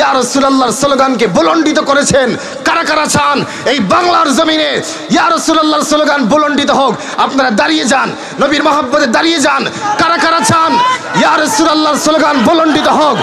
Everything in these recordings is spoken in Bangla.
ইয়া রাসূলুল্লাহর স্লোগানকে বুলন্ডিত করেছেন? কারা কারা চান এই বাংলার জমিনে ইয়া রাসূলুল্লাহর স্লোগান বুলন্ডিত হোক? আপনারা দাঁড়িয়ে যান, নবীর মহব্বতে দাঁড়িয়ে যান। কারা কারা চান ইয়া রাসূলুল্লাহর স্লোগান বুলন্ডিত হোক?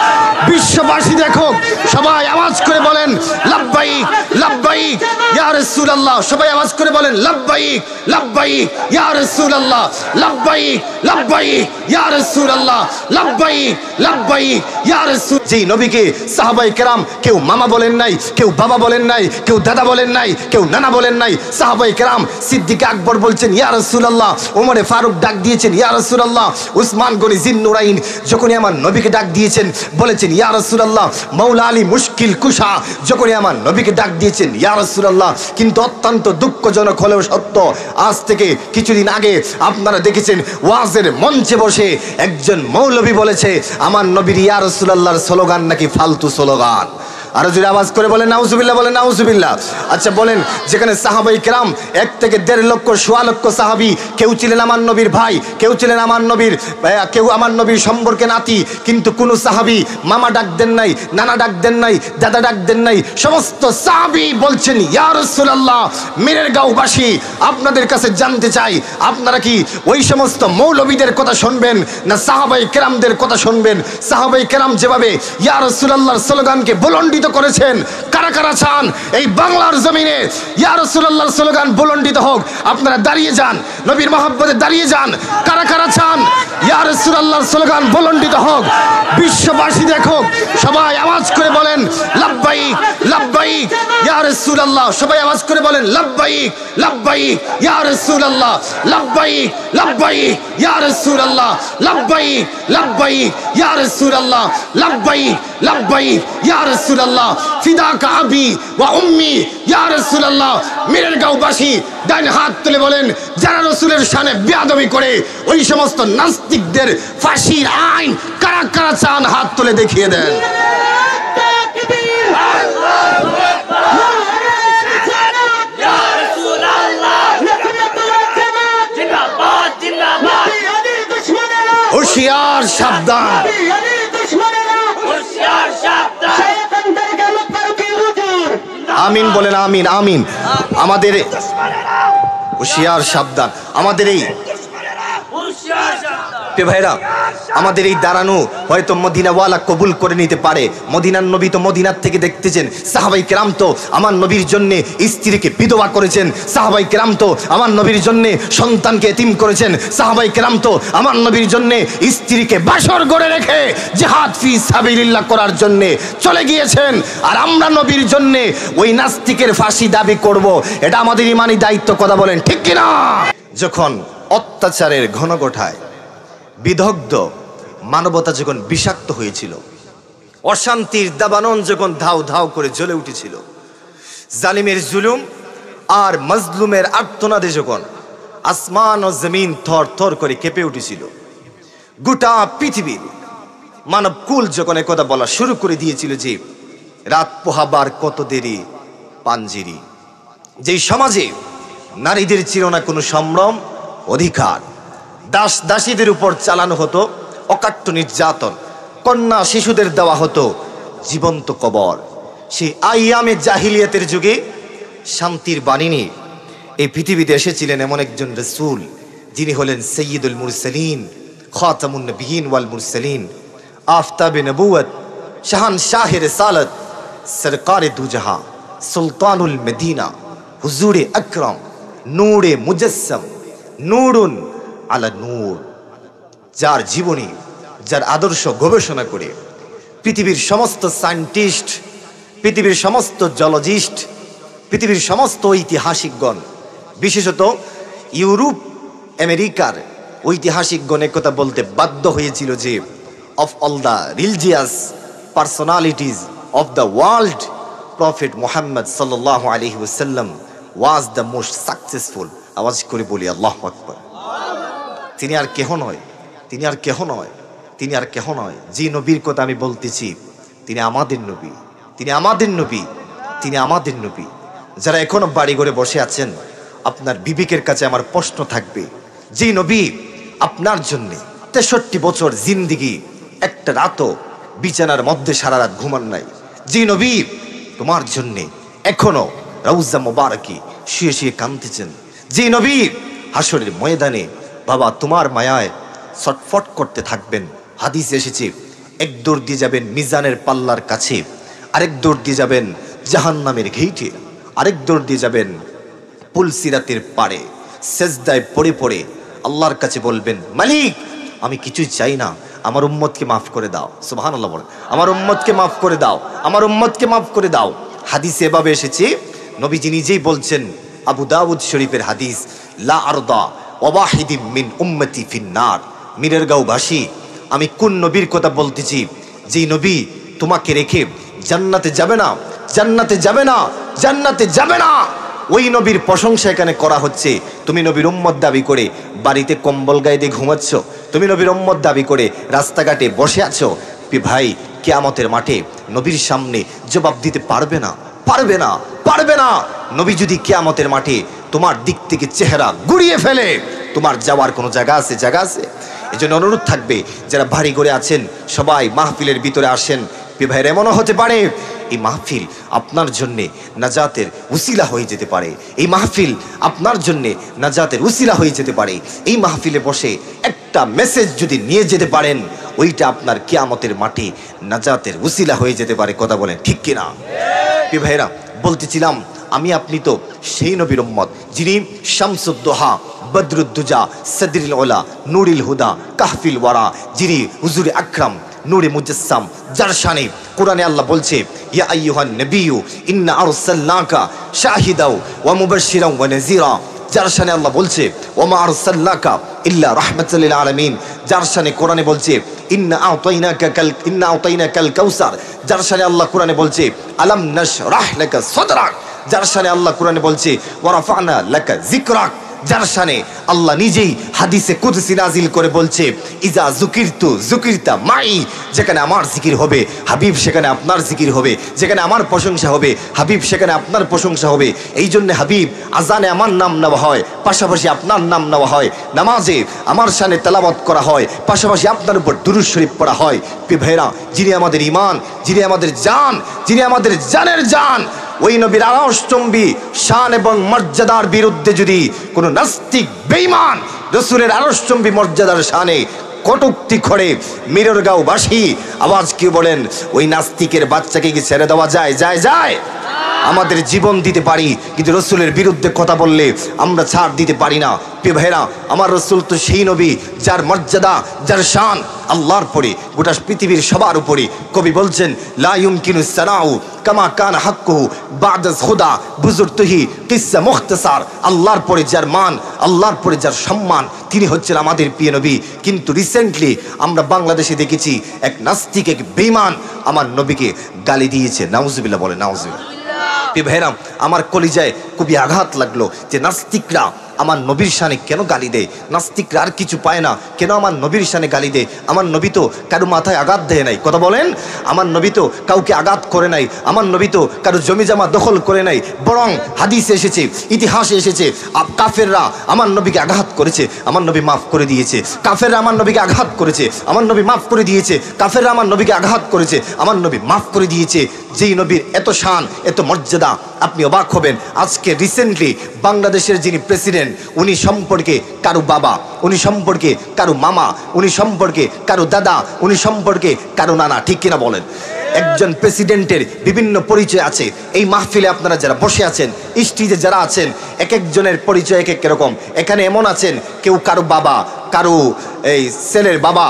বিশ্ববাসী দেখো, সবাই আওয়াজ করে বলেন লাব্বাইক লাব্বাইক ইয়া রাসূলুল্লাহ। সবাই আওয়াজ করে বলেন লাব্বাইক লাব্বাইক ইয়া রাসূলুল্লাহ, লাব্বাইক লাব্বাইক ইয়া রাসূলুল্লাহ, লাব্বাইক লাব্বাইক ইয়া রাসূল। যেই নবীকে সাহাবায়ে কেরাম কেউ মামা বলেন নাই, কেউ বাবা বলেন নাই, কেউ দাদা বলেন নাই, কেউ নানা বলেন নাই। সাহাবায়ে কেরাম সিদ্দিক আকবর বলছেন ইয়া রাসূলুল্লাহ, ওমরে ফারুক ডাক দিয়েছেন ইয়া রাসূলুল্লাহ, উসমান গনি জিন্নুরাইন যখনই আমার নবীকে ডাক দিয়েছেন বলেছেন ইয়া রাসূলুল্লাহ, মাওলা আলী মুশকিল কুশা যখনই আমার নবীকে ডাক দিয়েছেন ইয়া রাসূলুল্লাহ। কিন্তু অত্যন্ত দুঃখজনক হলেও সত্য, আজ থেকে কিছুদিন আগে আপনারা দেখেছেন ওয়াজের মঞ্চে বসে একজন মৌলভী বলেছে আমার নবীর ইয়া রাসূলুল্লাহর স্লোগান নাকি ফালতু স্লোগান। আরো জোরে আওয়াজ করে বলেন নাউজুবিল্লাহ, বলেন নাউজুবিল্লাহ। আচ্ছা বলেন, যেখানে সাহাবায়ে কেরাম 1 থেকে 1.5 লক্ষ সোয়া লক্ষ সাহাবী, কেউ ছিলেন আমার নবীর ভাই, কেউ ছিলেন আমার নবীর, কেউ আমার নবীর সম্পর্কে নাতি, কিন্তু কোন সাহাবী মামা ডাক দেন নাই, নানা ডাক দেন নাই, দাদা ডাক দেন নাই। সমস্ত সাহাবী বলছেন ইয়া রাসূলুল্লাহ। মিরের গাঁওবাসী আপনাদের কাছে জানতে চাই, আপনারা কি ওই সমস্ত মৌলবীদের কথা শুনবেন না সাহাবায়ে কেরামদের কথা শুনবেন? সাহাবায়ে কেরাম যেভাবে ইয়া রাসূলুল্লাহর স্লোগানকে বুলন্ডিত করেছেন, কারা কারা চান এই বাংলার জমিনে ইয়া রাসূলুল্লাহর স্লোগান বুলন্ডিত হোক? আপনারা দাঁড়িয়ে যান, নবীর মহব্বতে দাঁড়িয়ে যান। কারা কারা চান ইয়া রাসূলুল্লাহর স্লোগান বুলন্ডিত হোক? বিশ্ববাসী দেখো, সবাই আওয়াজ করে বলেন লাব্বাইক লাব্বাইক ইয়া রাসূলুল্লাহ। সবাই আওয়াজ করে বলেন লাব্বাইক লাব্বাইক ইয়া রাসূলুল্লাহ, লাব্বাইক লাব্বাইক ইয়া রাসূলুল্লাহ, লাব্বাইক লাব্বাইক ইয়া রাসূলুল্লাহ, লাব্বাইক লাব্বাইক ইয়া রাসূলুল্লাহ, ফিদাকা আবি ওয়া উম্মি ইয়া রাসূলুল্লাহ। মিরের গাঁওবাসী ডান হাত তুলে বলেন, যারা রাসূলের শানে বেয়াদবি করে ওই সমস্ত নাস্তিকদের ফাঁসির আইন কারা কারা চান হাত তুলে দেখিয়ে দেন। হুঁশিয়ার সাবধান, আমিন বলেন আমিন আমিন। আমাদের হুঁশিয়ার সাবধান, আমাদের এই ভাইরা, আমাদের এই দাঁড়ানো হয়তো মদিনাওয়ালা কবুল করে নিতে পারে। মদিনার নবী তো মদিনার থেকে দেখতেছেন। সাহাবায়ে কেরাম তো আমার নবীর জন্য স্ত্রীকে বিধবা করেছেন। সাহাবায়ে কেরাম তো আমার নবীর জন্য সন্তানকে এতিম করেছেন। সাহাবায়ে কেরাম তো আমার নবীর জন্য স্ত্রীকে বাসর করে রেখে জিহাদ ফি সাবিলিল্লাহ করার জন্য চলে গিয়েছেন। আর আমরা নবীর জন্য ওই নাস্তিকের ফাঁসি দাবি করব, এটা আমাদের ইমানি দায়িত্ব। কথা বলেন ঠিক কিনা? যখন অত্যাচারের ঘনঘটায় বিদগ্ধ মানবতা যখন বিষাক্ত হয়েছিল, অশান্তির দাবানন যখন ধাও ধাও করে জ্বলে উঠেছিল, জালিমের জুলুম আর মজলুমের আর্তনাদে যখন আসমান ও জমিন থর থর করে কেঁপে উঠেছিল, গোটা পৃথিবীর মানবকুল যখন একথা বলা শুরু করে দিয়েছিল যে রাত পোহাবার কত দেরি পাঞ্জিরি, যেই সমাজে নারীদের ছিল না কোনো সম্ভ্রম অধিকার, দাস দাসীদের উপর চালানো হতো অকাট্য নির্যাতন, কন্যা শিশুদের দেওয়া হতো জীবন্ত কবর, সেই আইয়ামে জাহিলিয়াতের যুগে শান্তির বাণী নিয়ে এই পৃথিবীতে এসেছিলেন এমন একজন রাসূল, যিনি হলেন সাইয়্যিদুল মুরসালিন, খাতামুন নবিয়্যিন ওয়াল মুরসালিন, আফতাবে নবুয়ত, শাহানশাহে রিসালাত, সরকারে দুজাহান, সুলতানুল মদিনা, হুজুরে আকরাম, নূরে মুজাসসাম, নূরুন আলা নূর, যার জীবনী, যার আদর্শ গবেষণা করে পৃথিবীর সমস্ত সায়েন্টিস্ট, পৃথিবীর সমস্ত জলজিস্ট, পৃথিবীর সমস্ত ঐতিহাসিকগণ, বিশেষত ইউরোপ আমেরিকার ঐতিহাসিকগণ একথা বলতে বাধ্য হয়েছিল যে of all the religious personalities of the world, prophet Muhammad সাল্লাল্লাহু আলাইহি ওয়াসাল্লাম ওয়াজ দ্য মোস্ট সাকসেসফুল। আওয়াজ করে বলি আল্লাহু আকবার। তিনি আর কেহ নয়, তিনি আর কেহ নয়, তিনি আর কেহ নয়। যে নবীর কথা আমি বলতেছি তিনি আমাদের নবী, তিনি আমাদের নবী, তিনি আমাদের নবী। যারা এখনো বাড়ি ঘরে বসে আছেন, আপনার বিবেকের কাছে আমার প্রশ্ন থাকবে, যে নবী আপনার জন্য 63 বছর জিন্দিগি একটা রাতও বিছানার মধ্যে সারা রাত ঘুমান নাই, যে নবী তোমার জন্যে এখনো রওজা মোবারকি শুয়ে শুয়ে কাঁদতেছেন, যে নবী হাসরের ময়দানে বাবা তোমার মায়ায় ছটফট করতে থাকবেন। হাদিস এসেছে এক দৌড় দিয়ে যাবেন মিজানের পাল্লার কাছে, আরেক দৌড় দিয়ে যাবেন জাহান্নামের ঘেইটে, আরেক দৌড় দিয়ে যাবেন পুলসিরাতের পাড়ে, সেজদায় পড়ে পড়ে আল্লাহর কাছে বলবেন, মালিক আমি কিছুই চাই না, আমার উম্মতকে মাফ করে দাও। সুবহানাল্লাহ বলেন, আমার উম্মতকে মাফ করে দাও, আমার উম্মতকে মাফ করে দাও। হাদিসে এভাবে এসেছে, নবীজি নিজেই বলছেন, আবু দাউদ শরীফের হাদিস, লা আরদা ওয়াহিদিম মিন উম্মতি ফিন্নার। মিরেরগাঁওবাসী, আমি কোন নবীর কথা বলতেছি? যেই নবী তোমাকে রেখে জান্নাতে যাবে না, জান্নাতে যাবে না, জান্নাতে যাবে না। ওই নবীর প্রশংসা এখানে করা হচ্ছে। তুমি নবীর উম্মত দাবি করে বাড়িতে কম্বল গায়ে দিয়ে ঘুমাচ্ছ, তুমি নবীর উম্মত দাবি করে রাস্তাঘাটে বসে আছো। ভাই কিয়ামতের মাঠে নবীর সামনে জবাব দিতে পারবে না, পারবে না, পারবে না। নবী যদি কিয়ামতের মাঠে তোমার দিক থেকে চেহারা গুড়িয়ে ফেলে, তোমার যাওয়ার কোনো জায়গা আছে? জায়গা আছে? এজন্য অনুরোধ থাকবে, যারা ভারী করে আছেন সবাই মাহফিলের ভিতরে আসেন। ভাইয়ের এমনও হতে পারে এই মাহফিল আপনার জন্যে নাজাতের উসিলা হয়ে যেতে পারে, এই মাহফিল আপনার জন্যে নাজাতের উসিলা হয়ে যেতে পারে। এই মাহফিলে বসে একটা মেসেজ যদি নিয়ে যেতে পারেন, ওইটা আপনার কিয়ামতের মাঠে নাজাতের উসিলা হয়ে যেতে পারে। কথা বলেন ঠিক কিনা? ভাইরা বলতেছিলাম, আমি আপনি তো সেই নবীর উম্মত যিনি শামসুদ্দোহা, বদরুদ্দুজা, সদরিল ওলা, নুরিল হুদা, কাহফিল ওয়ারা, যিনি হুজুরে আকরাম, নূরে মুজাসসাম, যার শানে কোরআনে আল্লাহ বলছে, ইয়া আইয়ুহান নবিয়্যু ইন্না আরসালনাকা শাহিদাও ওয়া মুবাশশিরাও ওয়া নাযীরা। যার শানে আল্লাহ বলছে, ওয়া মা আরসালনাকা ইল্লা রাহমাতাল লিল আলামিন। যার শানে কোরআনে বলছে, ইন্না আতাইনাকাল কাউসার। যার শানে আল্লাহ কোরআনে বলছে, আলাম নাশরাহ লাকা সাদরাক। যার শানে আল্লাহ কোরআনে বলছে, ওয়া রাফা'না লাকা যিকরাক। যার শানে আল্লাহ নিজেই হাদিসে কুদসি নাজিল করে বলছে, ইজা যুকিরতু যুকিরতা মাই। যেখানে আমার জিকির হবে হাবিব, সেখানে আপনার জিকির হবে। যেখানে আমার প্রশংসা হবে হাবিব, সেখানে আপনার প্রশংসা হবে। এই জন্য হাবিব আজানে আমার নাম নেওয়া হয়, পাশাপাশি আপনার নাম নেওয়া হয়। নামাজে আমার শানে তেলাওয়াত করা হয়, পাশাপাশি আপনার উপর দুরূদ শরীফ পড়া হয়। ভাইরা, যিনি আমাদের ঈমান, যিনি আমাদের জান, যিনি আমাদের জানের জান, ওই নবীর আরশচম্বী শান এবং মর্যাদার বিরুদ্ধে যদি কোনো নাস্তিক বেঈমান রাসূলের আরশচম্বী মর্যাদার শানে কটূক্তি করে, মিররগাঁওবাসী আওয়াজ কি বলেন, ওই নাস্তিকের বাচ্চাকে কি ছেড়ে দেওয়া যায়? যায়? যায়? আমাদের জীবন দিতে পারি, কিন্তু রাসূলের বিরুদ্ধে কথা বললে আমরা ছাড় দিতে পারি না। ভাইরা, আমার রাসূল তো সেই নবী যার মর্যাদা, যার শান আল্লাহর পরে গোটা পৃথিবীর সবার উপরে। কবি বলছেন, লা ইউমকিনু সানাউ কামা কানা হাক্কুহু বা'দা খুদা বুজুরতুহি কিসসা মুখতাসার। আল্লাহর পরে যার মান, আল্লাহর পরে যার সম্মান, তিনি হচ্ছেন আমাদের প্রিয় নবী। কিন্তু রিসেন্টলি আমরা বাংলাদেশে দেখেছি এক নাস্তিক, এক বেঈমান আমার নবীকে গালি দিয়েছে। নাউজুবিল্লাহ বলে, নাউজুবিল্লাহ। ভাইরা, আমার কলিজায় খুবই আঘাত লাগলো যে নাস্তিকরা আমার নবীর শানে কেন গালি দেয়? নাস্তিকরা আর কিছু পায় না, কেন আমার নবীর শানে গালি দেয়? আমার নবী তো কারো মাথায় আঘাত দেয় নাই। কথা বলেন, আমার নবী তো কাউকে আঘাত করে নাই, আমার নবী তো কারো জমি জমা দখল করে নাই। বরং হাদিসে এসেছে, ইতিহাসে এসেছে, কাফেররা আমার নবীকে আঘাত করেছে, আমার নবী মাফ করে দিয়েছে। কাফেররা আমার নবীকে আঘাত করেছে, আমার নবী মাফ করে দিয়েছে। কাফেররা আমার নবীকে আঘাত করেছে, আমার নবী মাফ করে দিয়েছে। যেই নবীর এত শান, এত মর্যাদা, আপনি অবাক হবেন। আজকে রিসেন্টলি বাংলাদেশের যিনি প্রেসিডেন্ট, উনি সম্পর্কে কারো বাবা, উনি সম্পর্কে কারো মামা, উনি সম্পর্কে কারো দাদা, উনি সম্পর্কে কারো নানা। ঠিক কিনা বলেন? একজন প্রেসিডেন্টের বিভিন্ন পরিচয় আছে। এই মাহফিলে আপনারা যারা বসে আছেন, স্টেজে যারা আছেন, এক একজনের পরিচয় এক এক রকম। এখানে এমন আছেন, কেউ কারো বাবা, কারো এই ছেলের বাবা,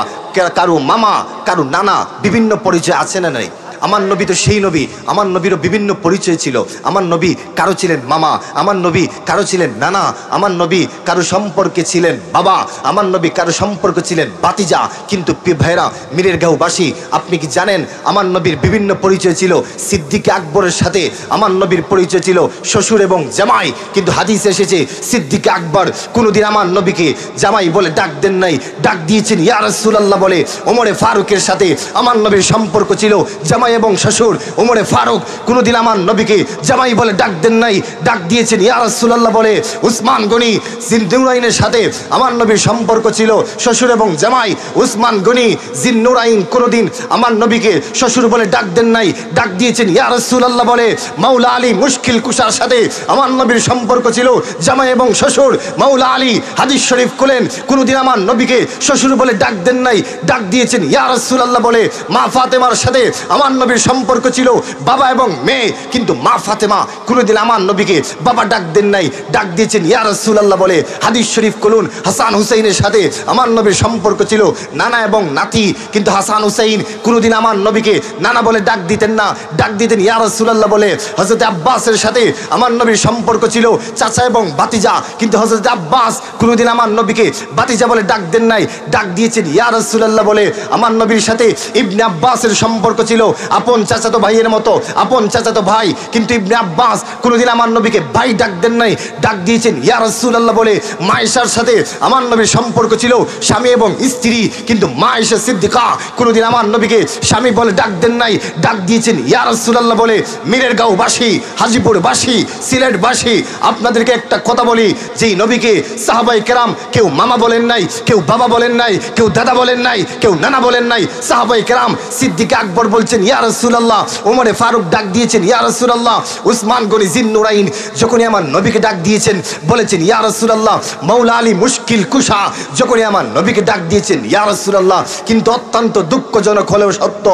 কারো মামা, কারো নানা, বিভিন্ন পরিচয় আছে না নাই? আমার নবী তো সেই নবী, আমার নবীরও বিভিন্ন পরিচয় ছিল। আমার নবী কারো ছিলেন মামা, আমার নবী কারো ছিলেন নানা, আমার নবী কারো সম্পর্কে ছিলেন বাবা, আমার নবী কারো সম্পর্কে ছিলেন বাতিজা। কিন্তু ভাইরা, মিরেরগাঁওবাসী, আপনি কি জানেন আমার নবীর বিভিন্ন পরিচয় ছিল? সিদ্দিক আকবরের সাথে আমার নবীর পরিচয় ছিল শ্বশুর এবং জামাই। কিন্তু হাদিসে এসেছে, সিদ্দিক আকবর কোনোদিন আমার নবীকে জামাই বলে ডাক দেন নাই, ডাক দিয়েছেন ইয়া রাসূলুল্লাহ বলে। ওমরে ফারুকের সাথে আমার নবীর সম্পর্ক ছিল জামাই জামাই এবং শ্বশুর উমরে ফারুক কোনোদিন আমার নবীকে জামাই বলে ডাক দেন নাই, ডাক দিয়েছেন ইয়া রাসূলুল্লাহ বলে। উসমান গনি জিন্নুরাইনের সাথে আমার নবীর সম্পর্ক ছিল শ্বশুর এবং জামাই। উসমান গনি জিন্নুরাইন কোনোদিন আমার নবীকে শ্বশুর বলে ডাক দেন নাই, ডাক দিয়েছেন ইয়া রাসূলুল্লাহ বলে। মাওলা আলী মুশকিল কুশার সাথে আমার নবীর সম্পর্ক ছিল জামাই এবং শ্বশুর। মাওলা আলী হাদিস শরীফ খুলেন কোনোদিন আমার নবীকে শ্বশুর বলে ডাক দেন নাই, ডাক দিয়েছেন ইয়া রাসূলুল্লাহ বলে। মা ফাতেমার সাথে আমার নবীর সম্পর্ক ছিল বাবা এবং মেয়ে, কিন্তু মা ফাতেমা কোনোদিন আমার নবীকে বাবা ডাক দেন নাই, ডাক দিয়েছেন ইয়া রাসূলুল্লাহ বলে। হাদিস শরীফ খুলুন হাসান হুসাইনের সাথে আমার নবীর সম্পর্ক ছিল নানা এবং নাতি, কিন্তু হাসান হুসাইন কোনোদিন আমার নবীকে নানা বলে ডাক দিতেন না, ডাক দিতেন ইয়া রাসূলুল্লাহ বলে। হযরত আব্বাসের সাথে আমার নবীর সম্পর্ক ছিল চাচা এবং ভাতিজা, কিন্তু হযরত আব্বাস কোনোদিন আমার নবীকে ভাতিজা বলে ডাক দেন নাই, ডাক দিয়েছেন ইয়া রাসূলুল্লাহ বলে। আমার নবীর সাথে ইবনে আব্বাসের সম্পর্ক ছিল আপন চাচাতো ভাইয়ের মতো, আপন চাচাতো ভাই, কিন্তু ইবনে আব্বাস কোনোদিন আমার নবীকে ভাই ডাক দেন নাই, ডাক দিয়েছেন ইয়া রাসূলুল্লাহ বলে। মায়েশার সাথে আমার নবীর সম্পর্ক ছিল স্বামী এবং স্ত্রী, কিন্তু মায়েশা সিদ্দিকা কোনোদিন আমার নবীকে স্বামী বলে ডাক দেন নাই, ডাক দিয়েছেন ইয়া রাসূলুল্লাহ বলে। মীরের গাঁওবাসী, হাজীপুরবাসী, সিলেটবাসী আপনাদেরকে একটা কথা বলি, যেই নবীকে সাহাবায়ে কেরাম কেউ মামা বলেন নাই, কেউ বাবা বলেন নাই, কেউ দাদা বলেন নাই, কেউ নানা বলেন নাই। সাহাবায়ে কেরাম সিদ্দিক আকবর বলছেন ইয়া রাসূলুল্লাহ, ওমরে ফারুক ডাক দিয়েছেন ইয়া রাসূলুল্লাহ, উসমান গনি জিন্নুরাইন যখনই আমার নবীকে ডাক দিয়েছেন বলেছেন ইয়া রাসূলুল্লাহ। মাওলা আলী মুশকিল কুশা যখনই আমার নবীকে ডাক দিয়েছেন ইয়া রাসূলুল্লাহ। কিন্তু অত্যন্ত দুঃখজনক হলেও সত্য,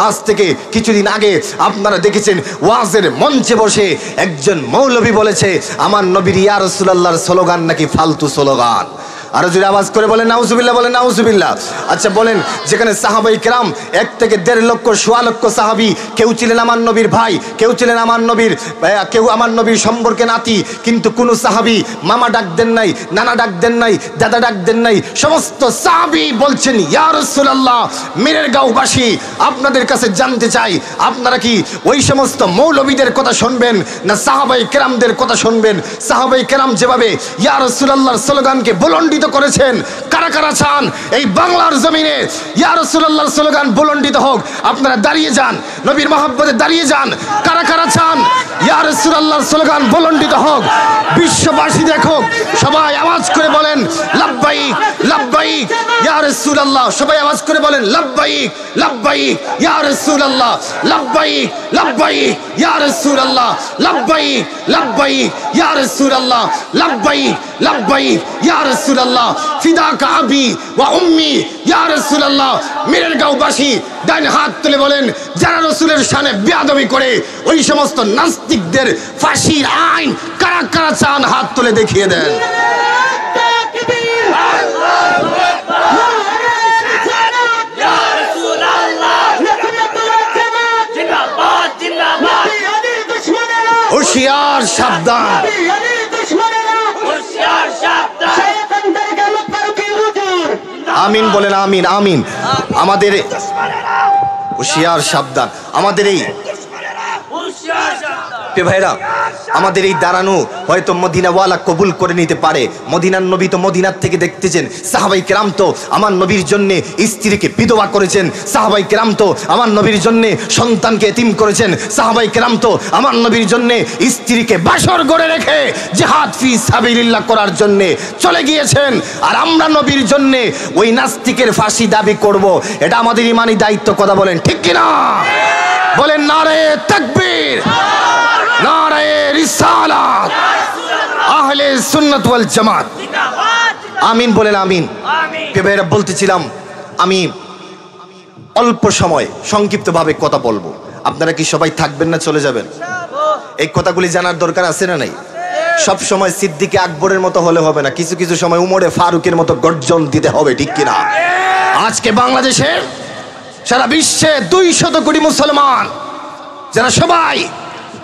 আজ থেকে কিছুদিন আগে আপনারা দেখেছেন ওয়াজের মঞ্চে বসে একজন মৌলবী বলেছে আমার নবীর ইয়া রাসূলুল্লাহর স্লোগান নাকি ফালতু স্লোগান। আরো জোরে আওয়াজ করে বলেন নাউজুবিল্লাহ, বলেন নাউজুবিল্লাহ। আচ্ছা বলেন, যেখানে সাহাবায়ে কেরাম 1 থেকে 1.5 লক্ষ 1.25 লক্ষ সাহাবী, কেউ ছিলেন আমার নবীর ভাই, কেউ ছিলেন আমার নবীর, কেউ আমার নবীর সম্পর্কে নাতি, কিন্তু কোন সাহাবী মামা ডাক দেন নাই, নানা ডাক দেন নাই, দাদা ডাক দেন নাই। সমস্ত সাহাবী বলছেন ইয়া রাসূলুল্লাহ। মীরের গাঁওবাসী আপনাদের কাছে জানতে চাই, আপনারা কি ওই সমস্ত মৌলবীদের কথা শুনবেন না সাহাবায়ে কেরামদের কথা শুনবেন? সাহাবায়ে কেরাম যেভাবে ইয়া রাসূলুল্লাহর স্লোগানকে বুলন্ডিত করেছেন, কারা কারা চান এই বাংলার জমিনে ইয়া রাসূলুল্লাহর স্লোগান বুলন্ডিত হোক? আপনারা দাঁড়িয়ে যান, নবীর মহব্বতে দাঁড়িয়ে যান। কারা কারা চান ইয়া রাসূলুল্লাহর স্লোগান বুলন্ডিত হোক? বিশ্ববাসী দেখো, সবাই আওয়াজ করে বলেন লাব্বাইক লাব্বাইক ইয়া রাসূলুল্লাহ। সবাই আওয়াজ করে বলেন লাব্বাইক লাব্বাইক ইয়া রাসূলুল্লাহ, লাব্বাইক লাব্বাইক ইয়া রাসূলুল্লাহ, লাব্বাইক লাব্বাইক ইয়া রাসূলুল্লাহ, লাব্বাইক লাব্বাইক ইয়া রাসূলুল্লাহ, ফিদাকা আবি ওয়া উম্মি ইয়া রাসূলুল্লাহ। মীরের গাঁওবাসী ডান হাত তুলে বলেন, যারা রাসূলের শানে বেয়াদবি করে ওই সমস্ত নাস্তিকদের ফাঁসির আইন কারা কারা চান হাত তুলে দেখিয়ে দেন। হুশিয়ার সাবধান, আমিন বলেন আমিন আমিন। আমাদের হুশিয়ার সাবধান, আমাদের এই ভাইরা, আমাদের এই দাঁড়ানো হয়তো মদিনাওয়ালা কবুল করে নিতে পারে। মদিনার নবী তো মদিনার থেকে দেখতেছেন, সাহাবায়ে কেরাম তো আমার নবীর জন্য স্ত্রীকে বিধবা করেছেন, সাহাবায়ে কেরাম তো আমার নবীর জন্য সন্তানকে এতিম করেছেন, সাহাবায়ে কেরাম তো আমার নবীর জন্য স্ত্রীকে বাসর করে রেখে জিহাদ ফি সাবিলিল্লাহ করার জন্য চলে গিয়েছেন। আর আমরা নবীর জন্য ওই নাস্তিকের ফাঁসি দাবি করব, এটা আমাদের ইমানি দায়িত্ব। কথা বলেন ঠিক কিনা? বলেন নারে তাকবীর, নারে রিসালাত, আহলে সুন্নাত ওয়াল জামাত। আমিন বলেন আমিন। ভাইরা বলতেছিলাম, আমি অল্প সময় সংক্ষিপ্তভাবে কথা বলবো। আপনারা কি সবাই থাকবেন না চলে যাবেন? এই কথাগুলি জানার দরকার আছে না নাই? সব সময় সিদ্দিকে আকবরের মতো হলে হবে না, কিছু কিছু সময় উমরে ফারুকের মতো গর্জন দিতে হবে, ঠিক কিনা? আজকে বাংলাদেশে সারা বিশ্বে 200 কোটি মুসলমান, যারা সবাই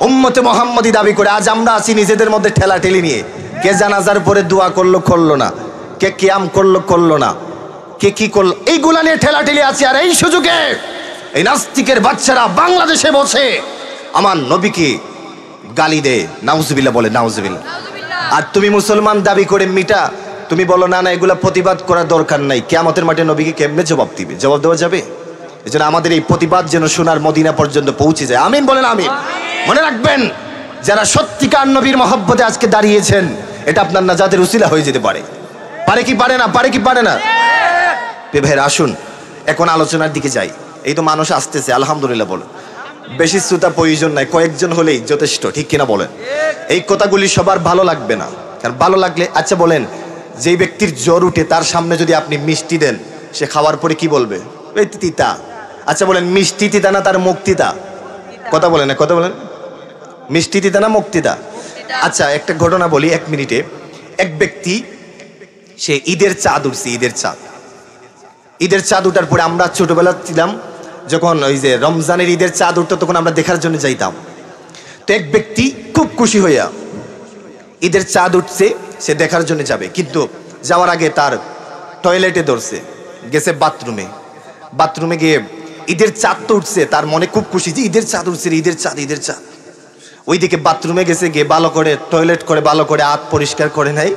উম্মতে মুহাম্মাদি দাবি করে, আজ আমরা আছি নিজেদের মধ্যে ঠেলাঠেলি নিয়ে। কে জানাজার পরে দোয়া করলো করলো না, কে কিয়াম করলো করলো না, কে কি করলো, এইগুলা নিয়ে ঠেলাঠেলি আছে। আর এই সুযোগে এই নাস্তিকের বাচ্চারা বাংলাদেশে বসে আমার নবীকে গালি দেয়। নাউজুবিল্লাহ বলে নাউজুবিল্লাহ। আর তুমি মুসলমান দাবি করে মিটা, তুমি বলো না না এগুলা প্রতিবাদ করার দরকার নাই। কিয়ামতের মাঠে নবীকে কেমনে জবাব দিবে? জবাব দেওয়া যাবে? এজন্য আমাদের এই প্রতিবাদ যেন সোনার মদিনা পর্যন্ত পৌঁছে যায়। আমিন বলেন আমিন। মনে রাখবেন, যারা সত্যিকার নবীর মহব্বতে আজকে দাঁড়িয়েছেন, এটা আপনার নাজাতের উসিলা হয়ে যেতে পারে। পারে কি পারে না? পারে কি পারে না? ভাইরা আসুন এখন আলোচনার দিকে যাই। এই তো মানুষ আসতেছে, আলহামদুলিল্লাহ বলেন। বেশি শ্রোতা প্রয়োজন নাই, কয়েকজন হলেই যথেষ্ট, ঠিক কিনা বলেন? এই কথাগুলি সবার ভালো লাগবে না, কারণ ভালো লাগলে, আচ্ছা বলেন, যেই ব্যক্তির জ্বর উঠে তার সামনে যদি আপনি মিষ্টি দেন, সে খাওয়ার পরে কি বলবে? এই তিতা। আচ্ছা বলেন, মিষ্টি তিতা না তার মুখ তিতা? কথা বলেন না, কথা বলেন। মিষ্টি তিতা না মুখ তিতা? আচ্ছা একটা ঘটনা বলি 1 মিনিটে। এক ব্যক্তি, সে ঈদের চাঁদ উঠছে, ঈদের চাঁদ উঠার পরে আমরা ছোটবেলা ছিলাম, যখন ওই যে রমজানের ঈদের চাঁদ উঠতো তখন আমরা দেখার জন্য যাইতাম। তো এক ব্যক্তি খুব খুশি হইয়া, ঈদের চাঁদ উঠছে, সে দেখার জন্য যাবে, কিন্তু যাওয়ার আগে তার টয়লেটে ধরছে, গেছে বাথরুমে গিয়ে ঈদের চাঁদ তো উঠছে, তার মনে খুব খুশি যে ঈদের চাঁদ উঠছে, ঈদের চাঁদ। ওইদিকে বাথরুমে গেছে, গিয়ে ভালো করে টয়লেট করে ভালো করে হাত পরিষ্কার করে নেয়,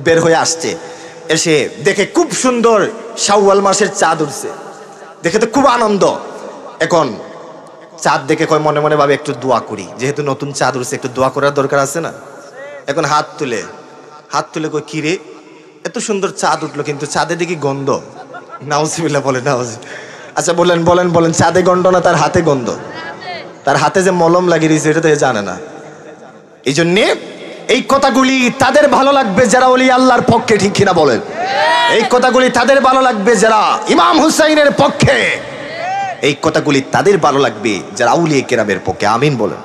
বের হয়ে আসছে, এসে দেখে খুব সুন্দর শাওয়াল মাসের চাঁদ উঠছে, দেখে তো খুব আনন্দ। এখন চাঁদ দেখে কয় মনে মনে ভাবে একটু দোয়া করি, যেহেতু নতুন চাঁদ উঠছে একটু দোয়া করার দরকার আছে না। এখন হাত তুলে কয় কি রে, এত সুন্দর চাঁদ উঠলো কিন্তু চাঁদে দেখি গন্ধ। নাউজুবিল্লাহ বলে, নাউজ। আচ্ছা বলেন চাঁদে গন্ধ না তার হাতে গন্ধ? তার হাতে যে মলম লাগিয়ে দিয়েছে এটা তো জানে না। এই জন্যে এই কথাগুলি তাদের ভালো লাগবে যারা ওলি আল্লাহর পক্ষে, ঠিক কিনা বলেন? এই কথাগুলি তাদের ভালো লাগবে যারা ইমাম হুসাইনের পক্ষে, এই কথাগুলি তাদের ভালো লাগবে যারা আউলিয়া কেরামের পক্ষে। আমিন বলেন।